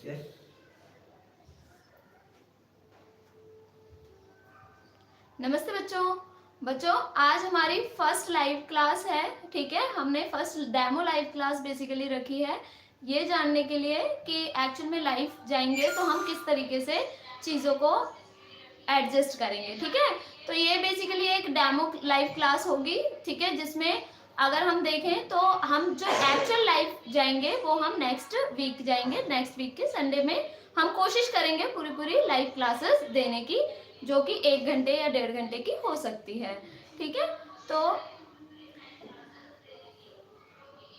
Yes. नमस्ते बच्चों। बच्चों आज हमारी फर्स्ट लाइव क्लास है, ठीक है। हमने first demo live class basically रखी है ये जानने के लिए कि एक्चुअल में लाइव जाएंगे तो हम किस तरीके से चीज़ों को एडजस्ट करेंगे, ठीक है। तो ये बेसिकली एक डेमो लाइव क्लास होगी, ठीक है, जिसमें अगर हम देखें तो हम जो एक्चुअल लाइव जाएंगे वो हम नेक्स्ट वीक जाएंगे। नेक्स्ट वीक के संडे में हम कोशिश करेंगे पूरी पूरी लाइव क्लासेस देने की, जो कि 1 घंटे या 1.5 घंटे की हो सकती है, ठीक है। तो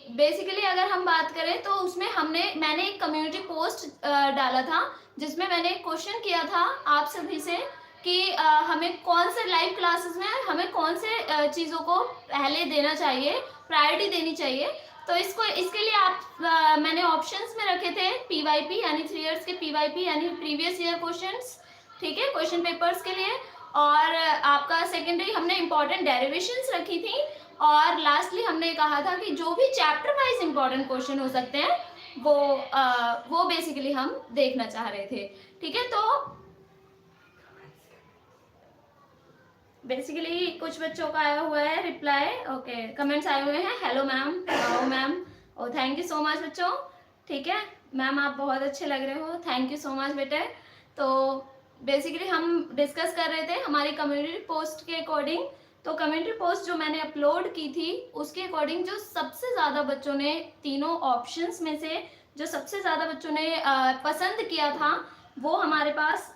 बेसिकली अगर हम बात करें तो उसमें मैंने एक कम्युनिटी पोस्ट डाला था जिसमें मैंने एक क्वेश्चन किया था आप सभी से कि हमें कौन से लाइव क्लासेस में हमें कौन से चीज़ों को पहले देना चाहिए, प्रायोरिटी देनी चाहिए। तो इसके लिए मैंने ऑप्शंस में रखे थे पीवाईपी यानी 3 इयर्स के पीवाईपी यानी प्रीवियस ईयर क्वेश्चंस, ठीक है, क्वेश्चन पेपर्स के लिए। और आपका सेकेंडरी हमने इंपॉर्टेंट डेरिवेशंस रखी थी। और लास्टली हमने कहा था कि जो भी चैप्टर वाइज इंपॉर्टेंट क्वेश्चन हो सकते हैं वो बेसिकली हम देखना चाह रहे थे, ठीक है। तो बेसिकली कुछ बच्चों का आया हुआ है रिप्लाई, ओके, कमेंट्स आए हुए हैं। Hello ma'am, how ma'am, oh thank you so much बच्चों, ठीक है। मैम आप बहुत अच्छे लग रहे हो, थैंक यू सो मच बेटे। तो बेसिकली हम डिस्कस कर रहे थे हमारी कम्युनिटी पोस्ट के अकॉर्डिंग। तो कम्युनिटी पोस्ट जो मैंने अपलोड की थी उसके अकॉर्डिंग जो सबसे ज़्यादा बच्चों ने तीनों ऑप्शंस में से जो सबसे ज़्यादा बच्चों ने पसंद किया था वो हमारे पास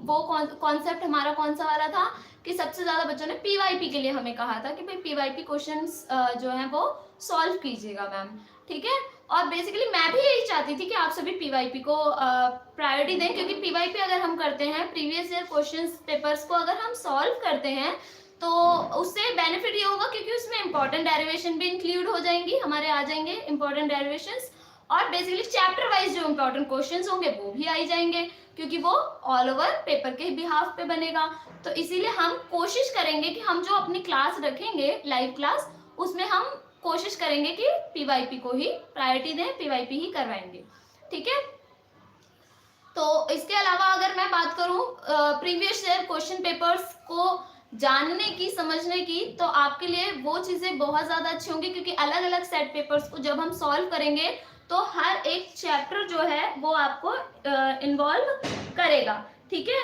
वो कॉन्सेप्ट हमारा कौन सा वाला था कि सबसे ज़्यादा बच्चों ने पीवाईपी के लिए हमें कहा था कि भाई पीवाईपी क्वेश्चंस जो हैं वो सॉल्व कीजिएगा मैम, ठीक है। और बेसिकली मैं भी यही चाहती थी कि आप सभी पीवाईपी को प्रायोरिटी दें, क्योंकि पीवाईपी अगर हम करते हैं प्रीवियस ईयर क्वेश्चंस पेपर्स को अगर हम सॉल्व करते हैं तो उससे बेनिफिट ये होगा क्योंकि उसमें इंपॉर्टेंट डेरिवेशन भी इंक्लूड हो जाएंगी, हमारे आ जाएंगे इंपॉर्टेंट डेरिवेशंस। और बेसिकली चैप्टर वाइज जो इंपॉर्टेंट क्वेश्चंस होंगे वो भी आई जाएंगे क्योंकि वो ऑल ओवर पेपर के बिहाफ पे बनेगा। तो इसीलिए हम कोशिश करेंगे कि हम जो अपनी क्लास रखेंगे लाइव क्लास उसमें हम कोशिश करेंगे कि पीवाईपी को ही प्रायोरिटी दें, पीवाईपी ही करवाएंगे, ठीक है। तो इसके अलावा अगर मैं बात करूं प्रीवियस ईयर क्वेश्चन पेपर्स को जानने की, समझने की, तो आपके लिए वो चीज़ें बहुत ज़्यादा अच्छी होंगी क्योंकि अलग अलग सेट पेपर्स को जब हम सॉल्व करेंगे तो हर एक चैप्टर जो है वो आपको इन्वॉल्व करेगा, ठीक है।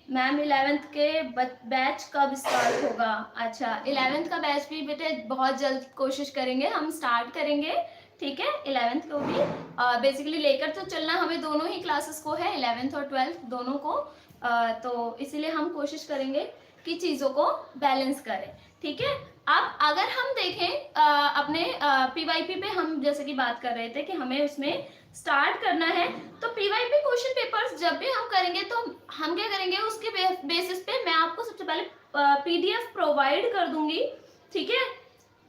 मैम 11th के बैच कब स्टार्ट होगा? अच्छा, 11th का बैच भी बेटे बहुत जल्द कोशिश करेंगे हम स्टार्ट करेंगे, ठीक है। 11th को भी बेसिकली लेकर तो चलना हमें दोनों ही क्लासेस को है, 11th और 12th दोनों को। तो इसीलिए हम कोशिश करेंगे कि चीज़ों को बैलेंस करें, ठीक है। अब अगर हम देखें अपने पीवाईपी पे हम जैसे कि बात कर रहे थे कि हमें उसमें स्टार्ट करना है, तो पीवाईपी क्वेश्चन पेपर्स जब भी हम करेंगे तो हम क्या करेंगे उसके बेसिस पे मैं आपको सबसे पहले पीडीएफ प्रोवाइड कर दूंगी, ठीक है।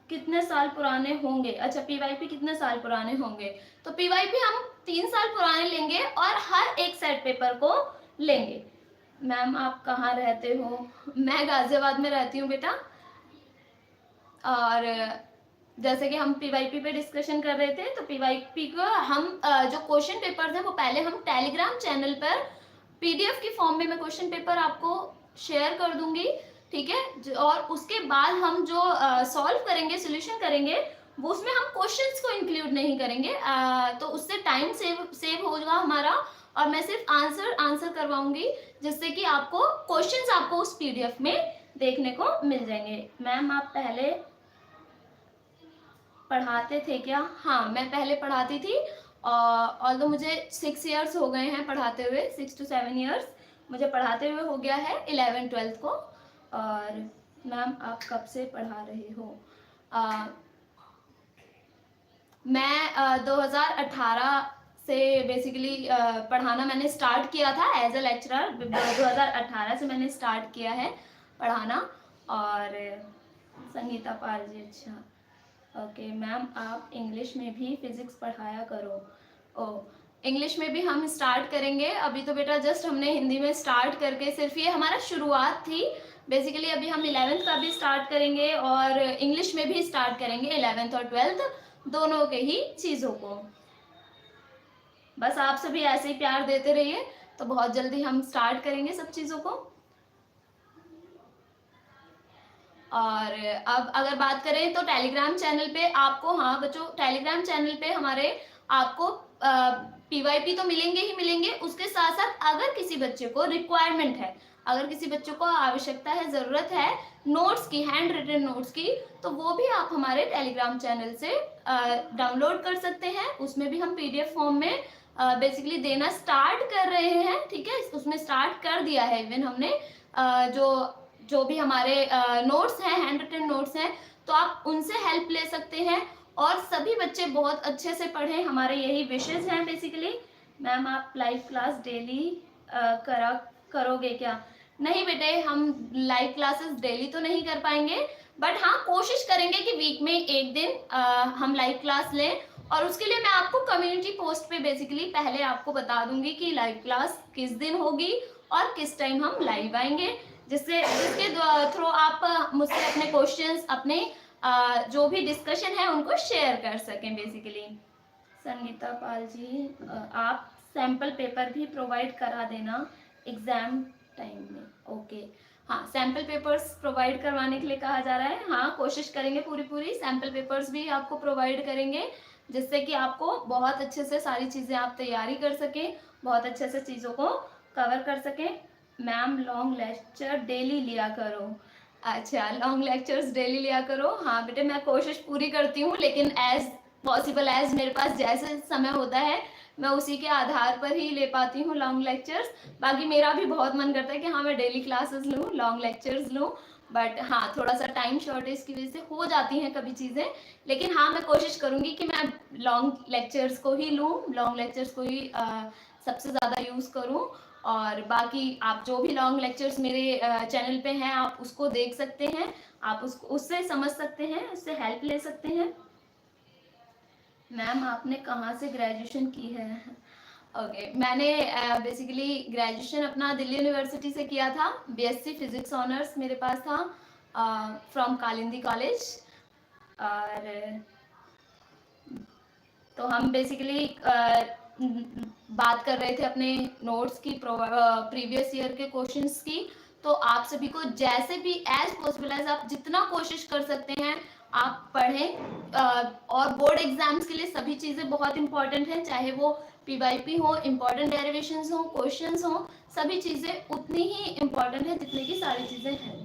कितने साल पुराने होंगे? अच्छा, पीवाईपी कितने साल पुराने होंगे? तो पीवाईपी हम 3 साल पुराने लेंगे और हर एक सेट पेपर को लेंगे। मैम आप कहाँ रहते हो? मैं गाजियाबाद में रहती हूँ बेटा। और जैसे कि हम पीवाईपी पे डिस्कशन कर रहे थे, तो पीवाईपी को हम जो क्वेश्चन पेपर्स हैं वो पहले हम टेलीग्राम चैनल पर पीडीएफ की फॉर्म में मैं क्वेश्चन पेपर आपको शेयर कर दूंगी, ठीक है। और उसके बाद हम जो सॉल्व करेंगे, सोल्यूशन करेंगे, वो उसमें हम क्वेश्चंस को इंक्लूड नहीं करेंगे, तो उससे टाइम सेव होगा हमारा और मैं सिर्फ आंसर करवाऊंगी जिससे कि आपको क्वेश्चंस आपको उस पीडीएफ में देखने को मिल जाएंगे। मैम आप पहले पढ़ाते थे क्या? हाँ, मैं पहले पढ़ाती थी और तो मुझे 6 इयर्स हो गए हैं पढ़ाते हुए, 6 to 7 इयर्स मुझे पढ़ाते हुए हो गया है 11 12 को। और मैम आप कब से पढ़ा रहे हो? मैं 2018 से बेसिकली पढ़ाना मैंने स्टार्ट किया था एज अ लेक्चरर। 2018 से मैंने स्टार्ट किया है पढ़ाना। और संगीता पाल जी, अच्छा ओके। मैम आप इंग्लिश में भी फिजिक्स पढ़ाया करो। ओ, इंग्लिश में भी हम स्टार्ट करेंगे। अभी तो बेटा जस्ट हमने हिंदी में स्टार्ट करके सिर्फ ये हमारा शुरुआत थी। बेसिकली अभी हम 11th का भी स्टार्ट करेंगे और इंग्लिश में भी स्टार्ट करेंगे 11th और 12th दोनों के ही चीज़ों को। बस आप सभी ऐसे ही प्यार देते रहिए, तो बहुत जल्दी हम स्टार्ट करेंगे सब चीज़ों को। और अब अगर बात करें तो टेलीग्राम चैनल पे आपको, हाँ बच्चों, टेलीग्राम चैनल पे हमारे आपको पीवाईपी तो मिलेंगे ही मिलेंगे, उसके साथ साथ अगर किसी बच्चे को रिक्वायरमेंट है, अगर किसी बच्चे को आवश्यकता है, ज़रूरत है नोट्स की, हैंड रिटन नोट्स की, तो वो भी आप हमारे टेलीग्राम चैनल से डाउनलोड कर सकते हैं। उसमें भी हम पीडीएफ फॉर्म में बेसिकली देना स्टार्ट कर रहे हैं, ठीक है, उसमें स्टार्ट कर दिया है इवन हमने। जो भी हमारे नोट्स हैं, हैंड रिटन नोट्स हैं, तो आप उनसे हेल्प ले सकते हैं और सभी बच्चे बहुत अच्छे से पढ़ें, हमारे यही विशेष हैं बेसिकली। मैम आप लाइव क्लास डेली करोगे क्या? नहीं बेटे, हम लाइव क्लासेस डेली तो नहीं कर पाएंगे, बट हाँ कोशिश करेंगे कि वीक में एक दिन हम लाइव क्लास लें, और उसके लिए मैं आपको कम्युनिटी पोस्ट पे बेसिकली पहले आपको बता दूंगी कि लाइव क्लास किस दिन होगी और किस टाइम हम लाइव आएंगे, जिसके थ्रू आप मुझसे अपने क्वेश्चंस, अपने जो भी डिस्कशन है उनको शेयर कर सकें बेसिकली। संगीता पाल जी, आप सैम्पल पेपर भी प्रोवाइड करा देना एग्जाम टाइम में। ओके, हाँ सैम्पल पेपर्स प्रोवाइड करवाने के लिए कहा जा रहा है। हाँ कोशिश करेंगे पूरी सैम्पल पेपर्स भी आपको प्रोवाइड करेंगे, जिससे कि आपको बहुत अच्छे से सारी चीज़ें आप तैयारी कर सकें, बहुत अच्छे से चीज़ों को कवर कर सकें। मैम लॉन्ग लेक्चर डेली लिया करो। अच्छा, लॉन्ग लेक्चर्स डेली लिया करो। हाँ बेटे, मैं कोशिश पूरी करती हूँ, लेकिन एज पॉसिबल एज मेरे पास जैसे समय होता है मैं उसी के आधार पर ही ले पाती हूँ लॉन्ग लेक्चर्स। बाकी मेरा भी बहुत मन करता है कि हाँ मैं डेली क्लासेस लूँ, लॉन्ग लेक्चर्स लूँ, बट हाँ थोड़ा सा टाइम शॉर्टेज की वजह से हो जाती हैं कभी चीज़ें। लेकिन हाँ मैं कोशिश करूँगी कि मैं लॉन्ग लेक्चर्स को ही लूँ, लॉन्ग लेक्चर्स को ही सबसे ज़्यादा यूज़ करूँ। और बाकी आप जो भी लॉन्ग लेक्चर्स मेरे चैनल पे हैं आप उसको देख सकते हैं, आप उससे समझ सकते हैं, उससे हेल्प ले सकते हैं। मैम आपने कहाँ से ग्रेजुएशन की है? ओके, मैंने बेसिकली ग्रेजुएशन अपना दिल्ली यूनिवर्सिटी से किया था, बीएससी फिजिक्स ऑनर्स मेरे पास था फ्रॉम कालिंदी कॉलेज। और तो हम बेसिकली बात कर रहे थे अपने नोट्स की, प्रीवियस ईयर के क्वेश्चंस की। तो आप सभी को जैसे भी एज पॉसिबल एज आप जितना कोशिश कर सकते हैं आप पढ़ें, और बोर्ड एग्जाम्स के लिए सभी चीज़ें बहुत इंपॉर्टेंट हैं, चाहे वो पीवाईपी हो, इंपॉर्टेंट डेरिवेशंस हो, क्वेश्चंस हो, सभी चीज़ें उतनी ही इंपॉर्टेंट है जितनी की सारी चीज़ें हैं।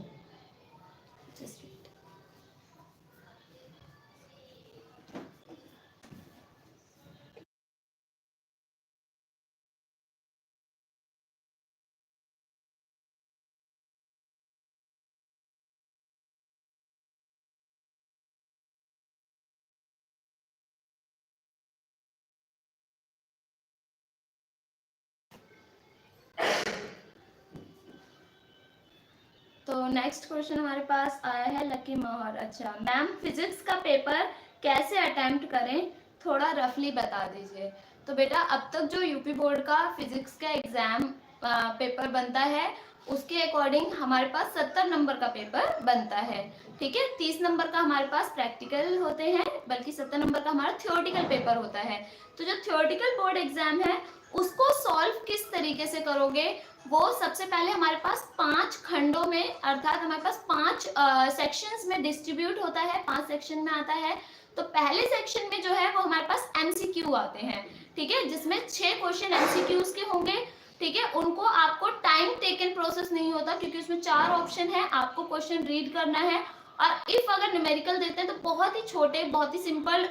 तो नेक्स्ट क्वेश्चन हमारे पास आया है लकी मोहर। अच्छा मैम, फिजिक्स का पेपर कैसे अटेम्प्ट करें, थोड़ा रफली बता दीजिए। तो बेटा अब तक जो यूपी बोर्ड का फिजिक्स का एग्जाम पेपर बनता है उसके अकॉर्डिंग हमारे पास 70 नंबर का पेपर बनता है, ठीक है। 30 नंबर का हमारे पास प्रैक्टिकल होते हैं, बल्कि 70 नंबर का हमारा थ्योरेटिकल पेपर होता है। तो जो थ्योरेटिकल बोर्ड एग्जाम है उसको सॉल्व किस तरीके से करोगे, वो सबसे पहले हमारे पास 5 खंडों में, अर्थात हमारे पास 5 सेक्शंस में डिस्ट्रीब्यूट होता है, 5 सेक्शन में आता है। तो पहले सेक्शन में जो है वो हमारे पास एमसीक्यू आते हैं, ठीक है, जिसमें 6 क्वेश्चन एमसीक्यूज के होंगे, ठीक है। उनको आपको टाइम टेकन प्रोसेस नहीं होता क्योंकि उसमें 4 ऑप्शन है, आपको क्वेश्चन रीड करना है, और इफ अगर न्यूमेरिकल देते हैं तो बहुत ही छोटे, बहुत ही सिंपल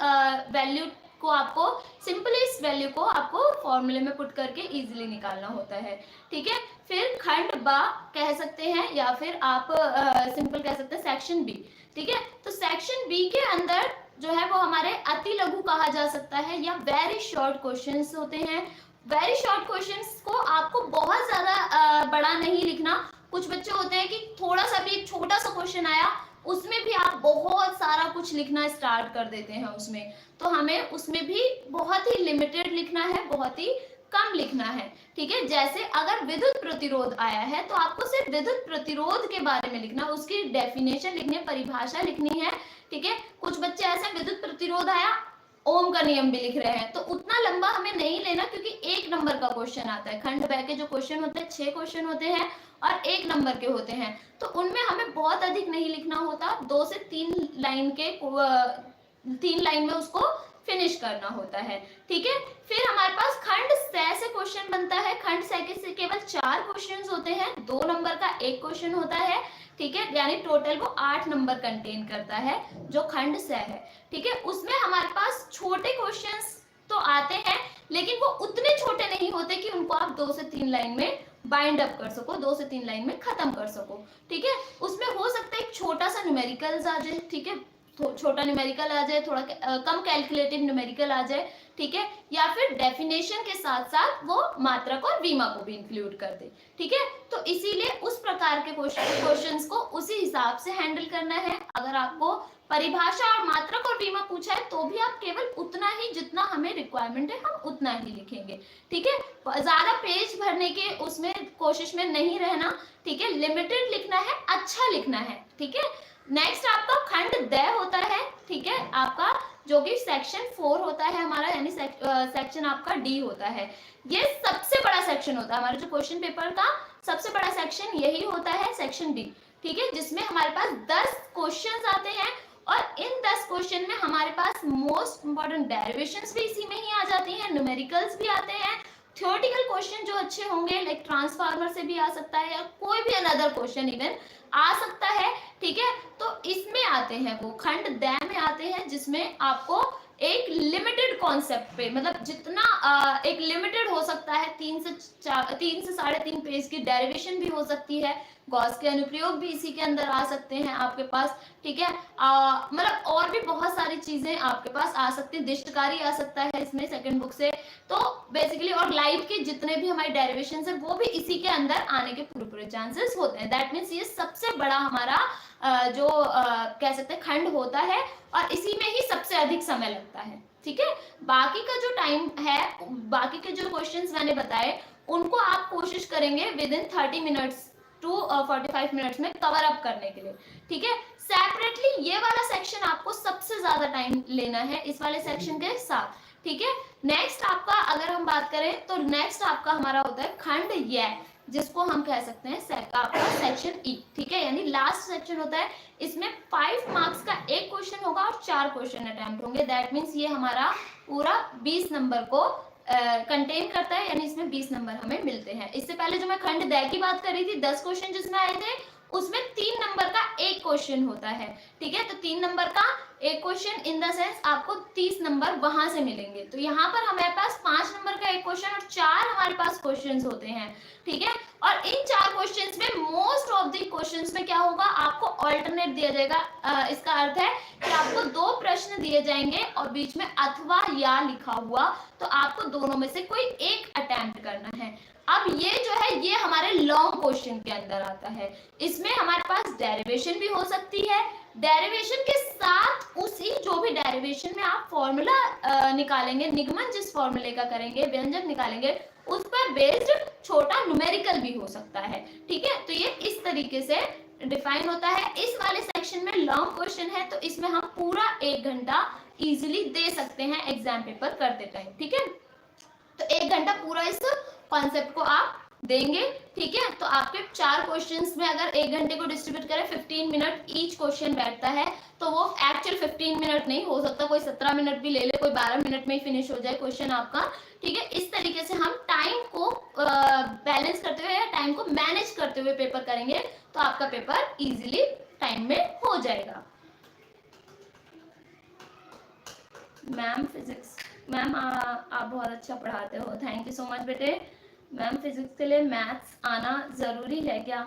वैल्यू को आपको, सिंपली इस वैल्यू को आपको फॉर्मूले में पुट करके इजीली निकालना होता है, ठीक है। फिर खंड बा कह सकते हैं, या फिर आप सिंपल कह सकते हैं सेक्शन बी, ठीक है। तो सेक्शन बी के अंदर जो है वो हमारे अति लघु कहा जा सकता है, या वेरी शॉर्ट क्वेश्चंस होते हैं। वेरी शॉर्ट क्वेश्चंस को आपको बहुत ज्यादा बड़ा नहीं लिखना। कुछ बच्चे होते हैं कि थोड़ा सा भी एक छोटा सा क्वेश्चन आया उसमें भी आप बहुत सारा कुछ लिखना स्टार्ट कर देते हैं उसमें, तो हमें उसमें भी बहुत ही लिमिटेड लिखना है, बहुत ही कम लिखना है, ठीक है। जैसे अगर विद्युत प्रतिरोध आया है तो आपको सिर्फ विद्युत प्रतिरोध के बारे में लिखना, उसकी डेफिनेशन लिखनी है, परिभाषा लिखनी है, ठीक है। कुछ बच्चे ऐसे विद्युत प्रतिरोध आया ओम का नियम भी लिख रहे हैं, तो उतना लंबा हमें नहीं लेना, क्योंकि 1 नंबर का क्वेश्चन आता है। खंड ब के जो क्वेश्चन होते हैं 6 क्वेश्चन होते हैं और 1 नंबर के होते हैं, तो उनमें हमें बहुत अधिक नहीं लिखना होता, 2 से 3 लाइन के 3 लाइन में उसको फिनिश करना होता है। ठीक है, फिर हमारे पास खंड स से क्वेश्चन बनता है। खंड स के से केवल 4 क्वेश्चंस होते हैं, 2 नंबर का 1 क्वेश्चन होता है। ठीक है, यानी टोटल वो 8 नंबर कंटेन करता है जो खंड स है। ठीक है, उसमें हमारे पास छोटे क्वेश्चंस तो आते हैं, लेकिन वो उतने छोटे नहीं होते कि उनको आप 2 से 3 लाइन में बाइंड अप कर सको, 2 से 3 लाइन में खत्म कर सको। ठीक है, उसमें हो सकता है एक छोटा सा न्यूमेरिकल्स आ जाए। ठीक है, छोटा न्यूमेरिकल आ जाए, थोड़ा कम कैलकुलेटिव न्यूमेरिकल आ जाए। ठीक है, या फिर डेफिनेशन के साथ साथ वो मात्रक और वीमा को भी इंक्लूड कर दे। ठीक है, तो इसीलिए उस प्रकार के क्वेश्चंस को उसी हिसाब से हैंडल करना है। अगर आपको परिभाषा और मात्रक और वीमा पूछा है तो भी आप केवल उतना ही जितना हमें रिक्वायरमेंट है हम उतना ही लिखेंगे। ठीक है, ज्यादा पेज भरने के उसमें कोशिश में नहीं रहना। ठीक है, लिमिटेड लिखना है, अच्छा लिखना है। ठीक है, नेक्स्ट आपका खंड द होता है। ठीक है, आपका जो कि सेक्शन 4 होता है हमारा, यानी सेक्शन आपका डी होता है। ये सबसे बड़ा सेक्शन होता है हमारे जो क्वेश्चन पेपर का, सबसे बड़ा सेक्शन यही होता है, सेक्शन डी। ठीक है, जिसमें हमारे पास 10 क्वेश्चंस आते हैं और इन 10 क्वेश्चन में हमारे पास मोस्ट इंपॉर्टेंट डेरिवेशंस भी इसी में ही आ जाती हैं, न्यूमेरिकल्स भी आते हैं, थ्योरेटिकल क्वेश्चन जो अच्छे होंगे लाइक ट्रांसफार्मर से भी आ सकता है या कोई भी अनदर क्वेश्चन इवन आ सकता है। ठीक है, तो इसमें आते हैं वो खंड द में आते हैं, जिसमें आपको एक लिमिटेड कॉन्सेप्ट पे, मतलब जितना एक लिमिटेड हो सकता है, 3 से 3.5 पेज की डेरिवेशन भी हो सकती है, गॉस के अनुप्रयोग भी इसी के अंदर आ सकते हैं आपके पास। ठीक है, मतलब और भी बहुत सारी चीजें आपके पास आ सकती है, दिष्टकारी आ सकता है इसमें सेकंड बुक से। तो बेसिकली और लाइव के जितने भी हमारी डेरिवेशन है वो भी इसी के अंदर आने के पूरे चांसेस होते हैं। दैट मीन्स ये सबसे बड़ा हमारा जो कह सकते हैं खंड होता है और इसी में ही सबसे अधिक समय लगता है। ठीक है, बाकी का जो टाइम है, बाकी के जो क्वेश्चंस मैंने बताए उनको आप कोशिश करेंगे within 30 minutes to 45 minutes में कवर अप करने के लिए। ठीक है, सेपरेटली ये वाला सेक्शन आपको सबसे ज्यादा टाइम लेना है इस वाले सेक्शन के साथ। ठीक है, नेक्स्ट आपका अगर हम बात करें तो नेक्स्ट आपका हमारा होता है खंड य, जिसको हम कह सकते हैं आपका सेक्शन ई। ठीक है, यानी लास्ट सेक्शन होता है, इसमें 5 मार्क्स का एक क्वेश्चन होगा और 4 क्वेश्चन अटेम्प्ट होंगे। दैट मीन्स ये हमारा पूरा 20 नंबर को कंटेन करता है, यानी इसमें 20 नंबर हमें मिलते हैं। इससे पहले जो मैं खंड द की बात कर रही थी, 10 क्वेश्चन जिसमें आए थे, उसमें 3 नंबर का एक क्वेश्चन होता है। ठीक है, तो 3 नंबर का एक क्वेश्चन इन द सेंस आपको 30 नंबर वहां से मिलेंगे। तो यहाँ पर हमारे पास 5 नंबर का एक क्वेश्चन और 4 हमारे पास क्वेश्चंस होते हैं। ठीक है, और इन 4 क्वेश्चंस में मोस्ट ऑफ द क्वेश्चंस में क्या होगा, आपको ऑल्टरनेट दिया जाएगा। इसका अर्थ है कि आपको 2 प्रश्न दिए जाएंगे और बीच में अथवा या लिखा हुआ, तो आपको दोनों में से कोई एक अटेम्प्ट करना है। अब ये जो है ये हमारे लॉन्ग क्वेश्चन के अंदर आता है। इसमें हमारे पास डेरिवेशन भी हो सकती है, डेरिवेशन के साथ उसी जो भी डेरिवेशन में आप फॉर्मूला निकालेंगे, निगमन जिस फॉर्मूले का करेंगे, व्यंजक निकालेंगे, उस पर बेस्ड छोटा न्यूमेरिकल भी हो सकता है। ठीक है, तो ये इस तरीके से डिफाइन होता है। इस वाले सेक्शन में लॉन्ग क्वेश्चन है, तो इसमें हम पूरा 1 घंटा इजिली दे सकते हैं एग्जाम पेपर करते टाइम। ठीक है, तो 1 घंटा पूरा इस कॉन्सेप्ट को आप देंगे। ठीक है, तो आपके 4 क्वेश्चंस में अगर 1 घंटे को डिस्ट्रीब्यूट करें, 15 मिनट ईच क्वेश्चन बैठता है, तो वो एक्चुअल 15 मिनट नहीं हो सकता, कोई 17 मिनट भी ले ले, कोई 12 मिनट में ही फिनिश हो जाए क्वेश्चन आपका। ठीक है, इस तरीके से हम टाइम को बैलेंस करते हुए या टाइम को मैनेज करते हुए पेपर करेंगे, तो आपका पेपर इजिली टाइम में हो जाएगा। मैम फिजिक्स, मैम आप बहुत अच्छा पढ़ाते हो, थैंक यू सो मच बेटे। मैम फिजिक्स के लिए मैथ्स आना जरूरी है क्या?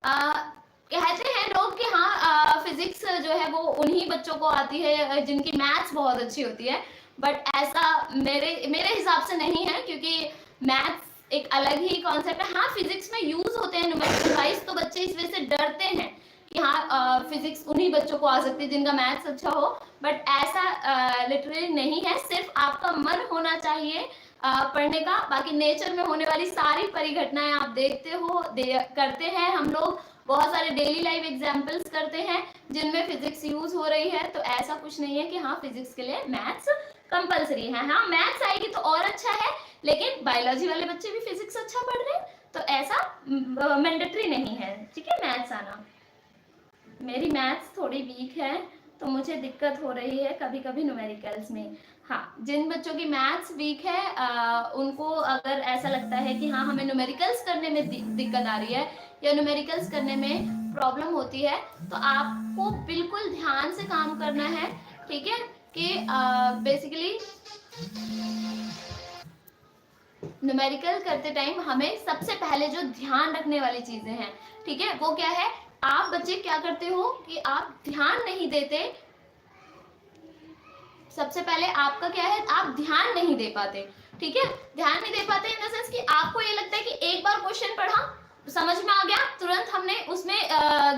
कहते हैं लोग कि हाँ फिजिक्स जो है वो उन्हीं बच्चों को आती है जिनकी मैथ्स बहुत अच्छी होती है, बट ऐसा मेरे हिसाब से नहीं है, क्योंकि मैथ्स एक अलग ही कॉन्सेप्ट है। हाँ, फिजिक्स में यूज होते हैं न्यूमेरिकल वाइज, तो बच्चे इस वजह से डरते हैं कि हाँ फिजिक्स उन्हीं बच्चों को आ सकती है जिनका मैथ्स अच्छा हो, बट ऐसा लिटरली नहीं है। सिर्फ आपका मन होना चाहिए पढ़ने का। बाकी नेचर में होने वाली सारी परिघटनाएं आप देखते हो, करते हैं हम लोग, बहुत सारे डेली लाइफ एग्जाम्पल्स करते हैं जिनमें फिजिक्स यूज हो रही है, तो ऐसा कुछ नहीं है कि हाँ फिजिक्स के लिए मैथ्स कंपलसरी है। हाँ मैथ्स आएगी तो और अच्छा है, लेकिन बायोलॉजी वाले बच्चे भी फिजिक्स अच्छा पढ़ रहे हैं, तो ऐसा मैंडेटरी नहीं है, ठीक है, मैथ्स आना। मेरी मैथ्स थोड़ी वीक है, तो मुझे दिक्कत हो रही है कभी कभी न्यूमेरिकल्स में। हाँ, जिन बच्चों की मैथ्स वीक है उनको अगर ऐसा लगता है कि हाँ हमें न्यूमेरिकल्स करने में दिक्कत आ रही है या न्यूमेरिकल्स करने में प्रॉब्लम होती है, तो आपको बिल्कुल ध्यान से काम करना है, ठीक है, कि बेसिकली न्यूमेरिकल करते टाइम हमें सबसे पहले जो ध्यान रखने वाली चीजें हैं, ठीक है, वो क्या है, आप बच्चे क्या करते हो कि आप ध्यान नहीं देते। सबसे पहले आपका क्या है, आप ध्यान नहीं दे पाते, ठीक है, ध्यान नहीं दे पाते इन द सेंस कि आपको ये लगता है कि एक बार क्वेश्चन पढ़ा, समझ में आ गया, तुरंत हमने उसमें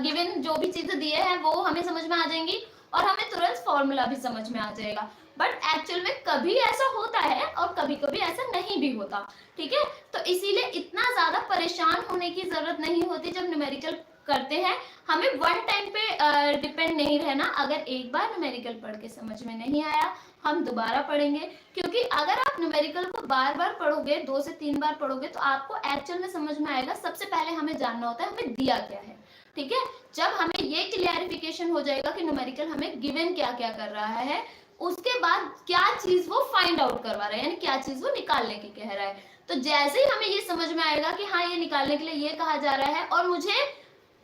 गिवन जो भी चीजें दिए हैं वो हमें समझ में आ जाएंगी और हमें तुरंत फॉर्मूला भी समझ में आ जाएगा। बट एक्चुअल में कभी ऐसा होता है और कभी कभी ऐसा नहीं भी होता, ठीक है, तो इसीलिए इतना ज्यादा परेशान होने की जरूरत नहीं होती जब न्यूमेरिकल करते हैं। हमें वन टाइम पे डिपेंड नहीं रहना, अगर एक बार न्यूमेरिकल पढ़ के समझ में नहीं आया हम दोबारा पढ़ेंगे, क्योंकि अगर आप न्यूमेरिकल को बार बार पढ़ोगे, 2 से 3 बार पढ़ोगे, तो आपको एक्चुअल में समझ में आएगा। सबसे पहले हमें जानना होता है हमें दिया क्या है, ठीक है, जब हमें ये क्लियरिफिकेशन हो जाएगा कि न्यूमेरिकल हमें गिवन क्या क्या कर रहा है, उसके बाद क्या चीज वो फाइंड आउट करवा रहा है, यानी क्या चीज वो निकालने की कह रहा है, तो जैसे ही हमें ये समझ में आएगा कि हाँ ये निकालने के लिए ये कहा जा रहा है और मुझे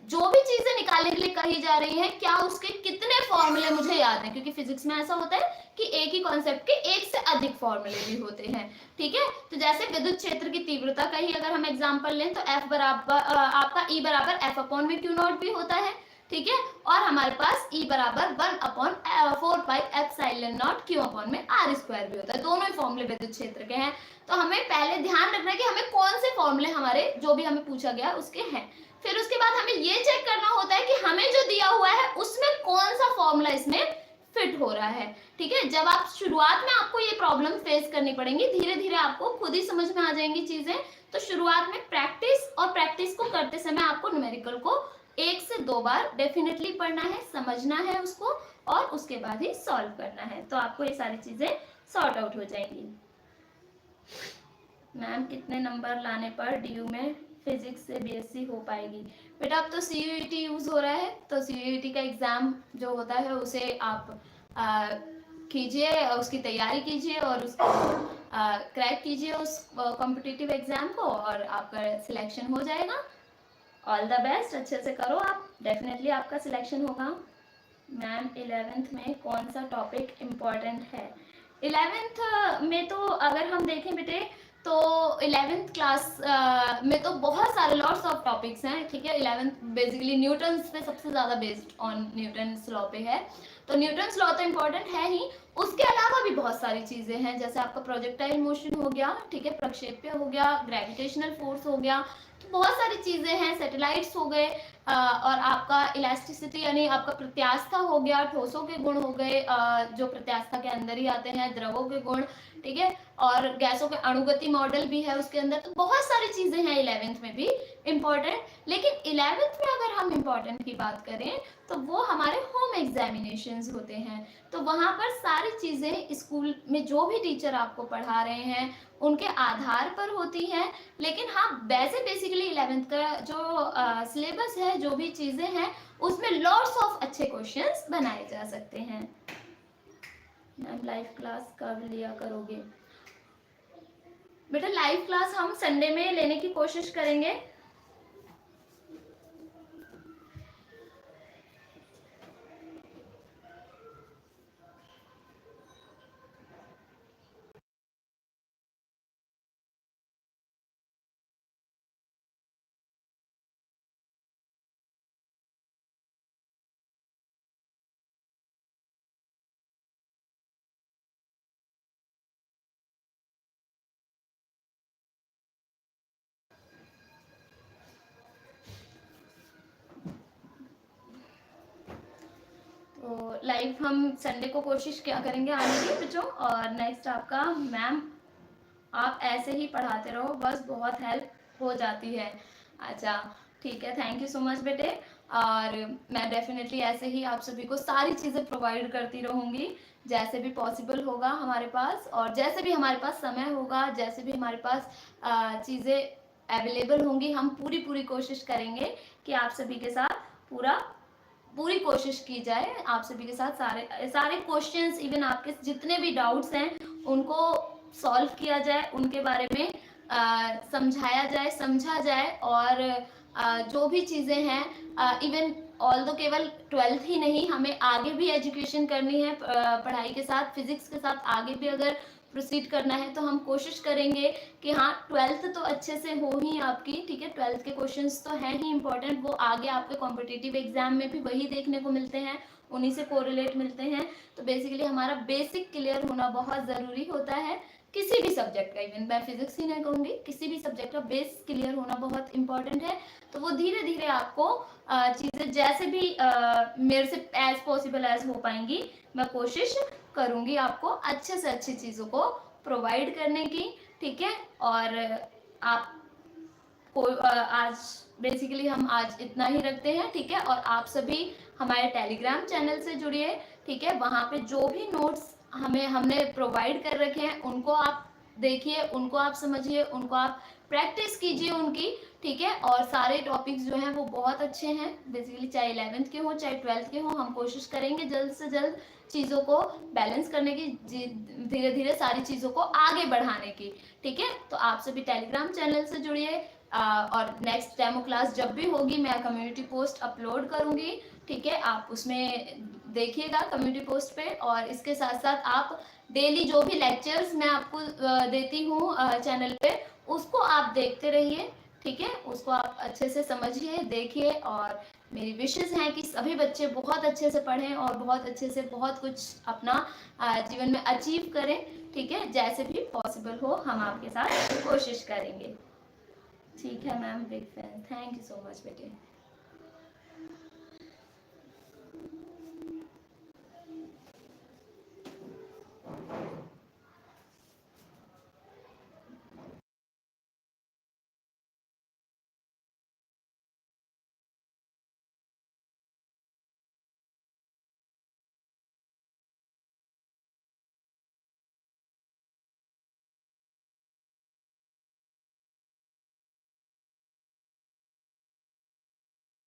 जो भी चीजें निकालने के लिए कही जा रही हैं क्या उसके कितने फॉर्मूले मुझे याद हैं, क्योंकि फिजिक्स में ऐसा होता है कि एक ही कॉन्सेप्ट के एक से अधिक फॉर्मूले भी होते हैं, ठीक है, तो जैसे विद्युत क्षेत्र की तीव्रता का ही अगर हम एग्जांपल लें तो F बराबर आपका E बराबर F अपॉन में Q नॉट भी होता है, ठीक है, और हमारे पास E बराबर 1/4 pi epsilon not Q upon में R स्क्वायर भी होता है, दोनों ही फॉर्मूले विद्युत क्षेत्र के हैं। तो हमें पहले ध्यान रखना है कि हमें कौन से फॉर्मूले हमारे जो भी हमें पूछा गया उसके हैं, फिर उसके बाद हमें ये चेक करना होता है कि हमें जो दिया हुआ है उसमें कौन सा फॉर्मूला इसमें फिट हो रहा है, ठीक है, जब आप शुरुआत में आपको ये प्रॉब्लम फेस करनी पड़ेंगी, धीरे धीरे आपको खुद ही समझ में आ जाएंगी चीजें, तो शुरुआत में प्रैक्टिस, और प्रैक्टिस को करते समय आपको न्यूमेरिकल को 1 से 2 बार डेफिनेटली पढ़ना है, समझना है उसको, और उसके बाद ही सॉल्व करना है, तो आपको ये सारी चीजें सॉर्ट आउट हो जाएंगी। मैम कितने नंबर लाने पर डीयू में फिजिक्स से बीएससी हो पाएगी? बेटा अब तो सीयूईटी यूज हो रहा है, तो सीयूईटी का एग्जाम जो होता है उसे आप कीजिए, उसकी तैयारी कीजिए और उसको क्रैक कीजिए उस कॉम्पिटिटिव एग्जाम को, और आपका सिलेक्शन हो जाएगा। ऑल द बेस्ट, अच्छे से करो आप, डेफिनेटली आपका सिलेक्शन होगा। मैम 11th में कौन सा टॉपिक इम्पोर्टेंट है? 11th में तो अगर हम देखें बेटे तो 11th क्लास में तो बहुत सारे लॉट्स ऑफ टॉपिक्स हैं, ठीक है, 11th बेसिकली न्यूटन्स पे सबसे ज़्यादा बेस्ड ऑन न्यूटन्स लॉ पे है, तो न्यूटन्स लॉ तो इम्पोर्टेंट है ही, उसके अलावा भी बहुत सारी चीज़ें हैं, जैसे आपका प्रोजेक्टाइल मोशन हो गया, ठीक है, प्रक्षेप्य हो गया, ग्रेविटेशनल फोर्स हो गया, तो बहुत सारी चीज़ें हैं, सैटेलाइट्स हो गए, और आपका इलास्टिसिटी यानी आपका प्रत्यास्था हो गया, ठोसों के गुण हो गए जो प्रत्यास्था के अंदर ही आते हैं, द्रवों के गुण, ठीक है, और गैसों के अणुगति मॉडल भी है उसके अंदर, तो बहुत सारी चीजें हैं 11th में भी इम्पोर्टेंट। लेकिन 11th में अगर हम इम्पोर्टेंट की बात करें तो वो हमारे होम एग्जामिनेशंस होते हैं, तो वहाँ पर सारी चीज़ें स्कूल में जो भी टीचर आपको पढ़ा रहे हैं उनके आधार पर होती हैं, लेकिन हाँ वैसे बेसिकली 11th का जो सिलेबस है, जो भी चीज़ें हैं, उसमें लॉट्स ऑफ अच्छे क्वेश्चंस बनाए जा सकते हैं। मैम लाइव क्लास कब लिया करोगे? बेटा लाइव क्लास हम संडे में लेने की कोशिश करेंगे। तो लाइव हम संडे को कोशिश क्या करेंगे आने की बच्चों। और नेक्स्ट आपका मैम आप ऐसे ही पढ़ाते रहो, बस बहुत हेल्प हो जाती है। अच्छा ठीक है, थैंक यू सो मच बेटे। और मैं डेफिनेटली ऐसे ही आप सभी को सारी चीज़ें प्रोवाइड करती रहूँगी जैसे भी पॉसिबल होगा हमारे पास, और जैसे भी हमारे पास समय होगा, जैसे भी हमारे पास चीज़ें अवेलेबल होंगी, हम पूरी कोशिश करेंगे कि आप सभी के साथ पूरी कोशिश की जाए, आप सभी के साथ सारे सारे क्वेश्चंस, इवन आपके जितने भी डाउट्स हैं उनको सॉल्व किया जाए, उनके बारे में समझाया जाए, समझा जाए, और जो भी चीज़ें हैं, इवन ऑल्दो केवल 12th ही नहीं, हमें आगे भी एजुकेशन करनी है, पढ़ाई के साथ, फिजिक्स के साथ आगे भी अगर प्रोसीड करना है तो हम कोशिश करेंगे कि हाँ 12th तो अच्छे से हो ही आपकी, ठीक है। 12th के क्वेश्चंस तो हैं ही इम्पोर्टेंट, वो आगे आपके कॉम्पिटिटिव एग्जाम में भी वही देखने को मिलते हैं, उन्हीं से कोरिलेट मिलते हैं। तो बेसिकली हमारा बेसिक क्लियर होना बहुत ज़रूरी होता है किसी भी सब्जेक्ट का, इवन मैं फिजिक्स ही नहीं कहूँगी, किसी भी सब्जेक्ट का बेस क्लियर होना बहुत इंपॉर्टेंट है। तो वो धीरे धीरे आपको चीज़ें जैसे भी मेरे से एज पॉसिबल एज हो पाएंगी, मैं कोशिश करूँगी आपको अच्छे से अच्छी चीज़ों को प्रोवाइड करने की, ठीक है। और आप को आज बेसिकली हम आज इतना ही रखते हैं, ठीक है। और आप सभी हमारे टेलीग्राम चैनल से जुड़िए, ठीक है। वहाँ पे जो भी नोट्स हमने प्रोवाइड कर रखे हैं उनको आप देखिए, उनको आप समझिए, उनको आप प्रैक्टिस कीजिए उनकी, ठीक है। और सारे टॉपिक्स जो हैं वो बहुत अच्छे हैं बेसिकली, चाहे 11th के हो चाहे 12th के हो, हम कोशिश करेंगे जल्द से जल्द चीज़ों को बैलेंस करने की, धीरे धीरे सारी चीज़ों को आगे बढ़ाने की, ठीक है। तो आप सभी टेलीग्राम चैनल से जुड़िए, और नेक्स्ट डेमो क्लास जब भी होगी मैं कम्युनिटी पोस्ट अपलोड करूँगी, ठीक है। आप उसमें देखिएगा कम्युनिटी पोस्ट पे, और इसके साथ साथ आप डेली जो भी लेक्चर्स मैं आपको देती हूँ चैनल पे, उसको आप देखते रहिए, ठीक है। उसको आप अच्छे से समझिए, देखिए, और मेरी विशेष हैं कि सभी बच्चे बहुत अच्छे से पढ़ें और बहुत अच्छे से बहुत कुछ अपना जीवन में अचीव करें, ठीक है। जैसे भी पॉसिबल हो हम आपके साथ कोशिश करेंगे, ठीक है ma'am. Big fan, thank you so much बेटे।